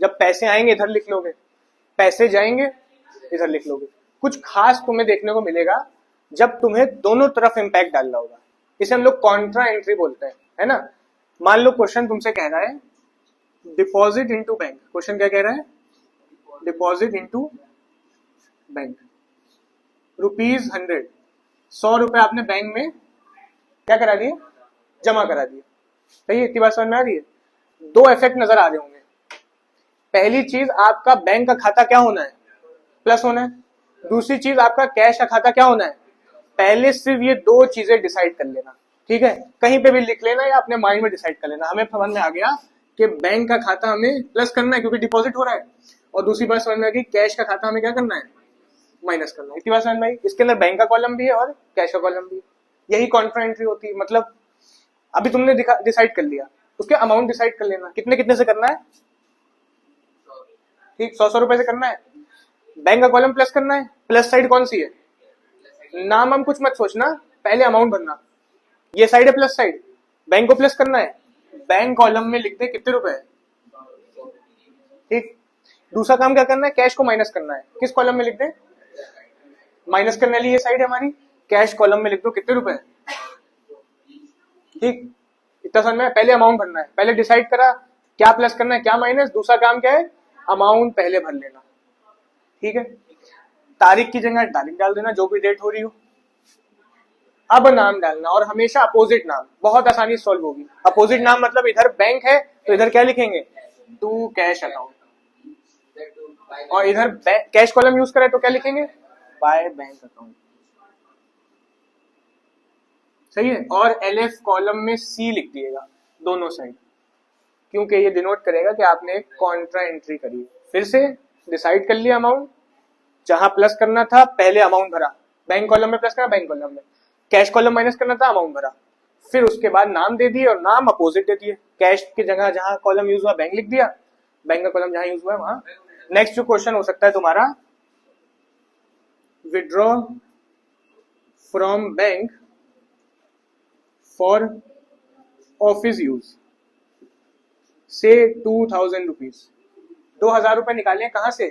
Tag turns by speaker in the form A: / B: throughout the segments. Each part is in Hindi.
A: जब पैसे आएंगे इधर लिख लोगे, पैसे जाएंगे इधर लिख लोगे। कुछ खास तुम्हें देखने को मिलेगा जब तुम्हें दोनों तरफ इंपैक्ट डालना होगा, इसे हम लोग कॉन्ट्रा एंट्री बोलते हैं, है ना। मान लो क्वेश्चन तुमसे कह रहा है डिपॉजिट इनटू बैंक। क्वेश्चन क्या कह रहा है? डिपॉजिट इनटू बैंक, ₹100, 100 रुपए आपने बैंक में क्या करा दिए? जमा करा दिए। सही है? इतनी बात समझ में आ रही है? दो इफेक्ट नजर आ रहे होंगे। पहली चीज, आपका बैंक का खाता क्या होना है? प्लस होना है। दूसरी चीज, आपका कैश का खाता क्या होना है? पहले सिर्फ ये दो चीजें डिसाइड कर लेना, ठीक है। कहीं पे भी लिख लेना या अपने माइंड में डिसाइड कर लेना। हमें समझ में आ गया कि बैंक का खाता हमें प्लस करना है क्योंकि डिपॉजिट हो रहा है, और दूसरी बात समझ में आ गई कैश का खाता हमें क्या करना है? माइनस करना है। इतनी बात समझ में आई? इसके अंदर बैंक का कॉलम भी है और कैश का कॉलम भी है। यही कॉन्ट्रा एंट्री होती है। मतलब अभी तुमने डिसाइड कर लिया, उसके अमाउंट डिसाइड कर लेना, कितने कितने से करना है, ठीक, 100 रुपए से करना है। बैंक का कॉलम प्लस करना है, प्लस साइड कौन सी है? नाम हम कुछ मत सोचना, पहले अमाउंट भरना। ये साइड है प्लस साइड, बैंक को प्लस करना है, बैंक कॉलम में लिख दे कितने रुपए, ठीक। दूसरा काम क्या करना है? कैश को माइनस करना है। किस कॉलम में लिख दे? माइनस करने वाली ये साइड है हमारी, कैश कॉलम में लिख दो कितने रुपए, ठीक। इतना समझ में? पहले अमाउंट भरना है, पहले डिसाइड करा क्या प्लस करना है क्या माइनस, दूसरा काम क्या है? अमाउंट पहले भर लेना, ठीक है। तारीख की जगह तारीख डाल देना, जो भी डेट हो रही हो। अब नाम डालना, और हमेशा अपोजिट नाम, बहुत आसानी से सॉल्व होगी। अपोजिट नाम मतलब इधर बैंक है तो इधर क्या लिखेंगे? टू कैश अकाउंट, और इधर कैश कॉलम यूज करें तो क्या लिखेंगे? By bank account. सही है? और LF कॉलम में C लिख दिएगा दोनों साइड, क्योंकि ये डिनोट करेगा कि आपने एक कॉन्ट्रा एंट्री करी। फिर से डिसाइड कर लिया अमाउंट, जहां प्लस करना था पहले अमाउंट भरा, बैंक कॉलम में प्लस करा, बैंक कॉलम में कैश कॉलम माइनस करना था, अमाउंट भरा। फिर उसके बाद नाम दे दिए और नाम अपोजिट दे दिए। कैश की जगह जहां कॉलम यूज हुआ बैंक लिख दिया, बैंक का कॉलम जहां यूज हुआ है वहां। नेक्स्ट जो क्वेश्चन हो सकता है तुम्हारा, withdraw from bank for office use से 2000 रुपीज। 2000 रुपए निकाले कहां से?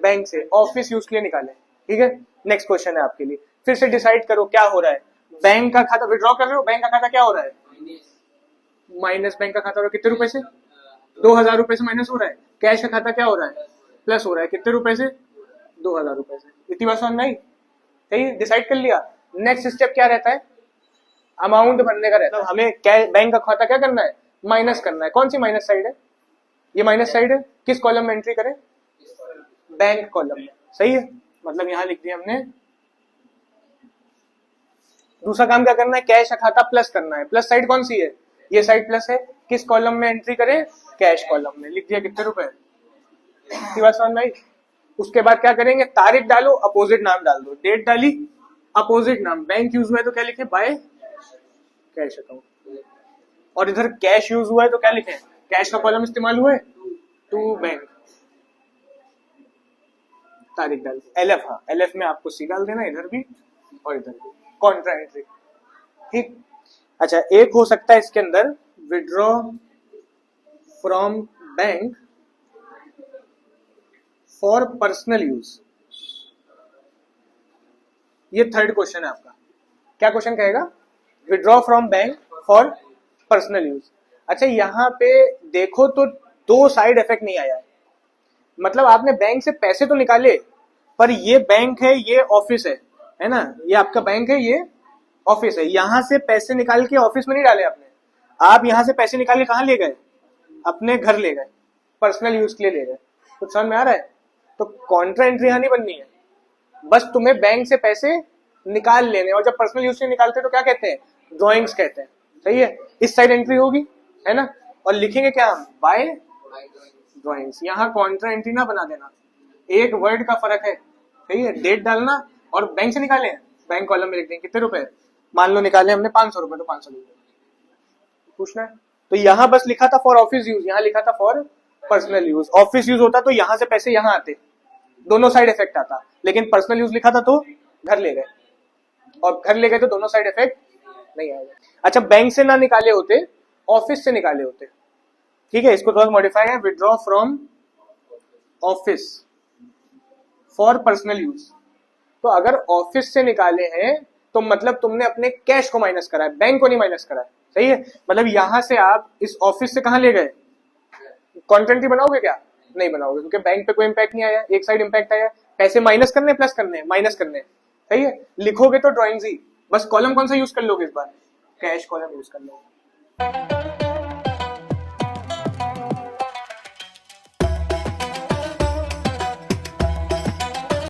A: बैंक से, ऑफिस यूज के लिए निकाले, ठीक है। नेक्स्ट क्वेश्चन है आपके लिए, फिर से डिसाइड करो क्या हो रहा है। बैंक का खाता विड्रॉ कर रहे हो, बैंक का खाता क्या हो रहा है? माइनस बैंक का खाता हो रहा है, कितने रुपए से? 2000 रुपए से माइनस हो रहा है। कैश का खाता क्या हो रहा है? प्लस हो रहा है, कितने रुपए से? 2000 रुपए से। इतनी बात समझ में आई? सही, डिसाइड कर लिया। नेक्स्ट स्टेप क्या रहता है? अमाउंट भरने का रहता है। हमें बैंक का खाता क्या करना है? माइनस करना है। कौन सी माइनस साइड है? ये माइनस साइड है। किस कॉलम में एंट्री करें? बैंक कॉलम में। सही है? मतलब यहां लिख दिया हमने। दूसरा काम क्या करना है? कैश का खाता प्लस करना है। प्लस साइड कौन सी है? ये साइड प्लस है। किस कॉलम में एंट्री करें? कैश कॉलम में। लिख दिया कितने रुपए। इतनी बात समझ में आई? उसके बाद क्या करेंगे? तारीख डालो, अपोजिट नाम डाल दो। डेट डाली, अपोजिट नाम। बैंक यूज हुआ है तो क्या लिखे? By cash account. और इधर कैश यूज हुआ है तो क्या लिखे? कैश का कॉलम इस्तेमाल हुआ है, टू बैंक। तारीख डाल दो। LF, हाँ LF में आपको C डाल देना, इधर भी और इधर भी। कॉन्ट्रा एंट्री, ठीक। अच्छा, एक हो सकता है इसके अंदर withdraw from bank for personal use. ये थर्ड क्वेश्चन है आपका। क्या क्वेश्चन कहेगा? Withdraw from bank for personal use. अच्छा, यहां पे देखो तो दो साइड इफेक्ट नहीं आया है। मतलब आपने बैंक से पैसे तो निकाले, पर ये बैंक है, ये ऑफिस है ना। ये आपका बैंक है, ये ऑफिस है। यहां से पैसे निकाल के ऑफिस में नहीं डाले आपने, आप यहां से पैसे निकाल के कहां ले गए? अपने घर ले गए, पर्सनल यूज के लिए ले गए। कुछ समझ में आ रहा है? तो कॉन्ट्रा एंट्री यहां नहीं बननी है, बस तुम्हें बैंक से पैसे निकाल लेने। और जब पर्सनल यूज से निकालते हैं तो क्या कहते हैं? ड्रॉइंग्स कहते हैं। सही है? इस साइड एंट्री होगी, है ना। और लिखेंगे क्या? By drawings. यहाँ कॉन्ट्रा एंट्री ना बना देना, एक वर्ड का फर्क है। सही है? डेट डालना, और बैंक से निकाले, बैंक कॉलम में लिख देंगे कितने रुपए। मान लो निकाले हमने 500 रुपए, तो 500 रुपए पूछना है। तो यहाँ बस लिखा था फॉर ऑफिस यूज, यहाँ लिखा था for personal use. Office use होता तो यहाँ से पैसे यहाँ आते, दोनों साइड इफेक्ट आता। लेकिन पर्सनल यूज लिखा था तो घर ले गए, और घर ले गए तो दोनों साइड इफेक्ट नहीं आएगा। अच्छा, बैंक से ना निकाले होते, ऑफिस से निकाले होते, ठीक है। इसको थोड़ा मॉडिफाई है, withdraw from office for personal use. तो अगर ऑफिस से निकाले हैं तो मतलब तुमने अपने कैश को माइनस करा है, बैंक को नहीं माइनस करा है, सही है। मतलब यहां से आप इस ऑफिस से कहां ले गए, कॉन्ट्रेंटी बनाओगे क्या, नहीं बनाओगे, क्योंकि बैंक पे कोई इंपैक्ट नहीं आया, एक साइड इंपैक्ट आया, पैसे माइनस करने प्लस करने माइनस करने, सही है। लिखोगे तो ड्रॉइंग्स ही, बस कॉलम कौन सा यूज कर लोगे इस बार, कैश कॉलम यूज कर लोगे।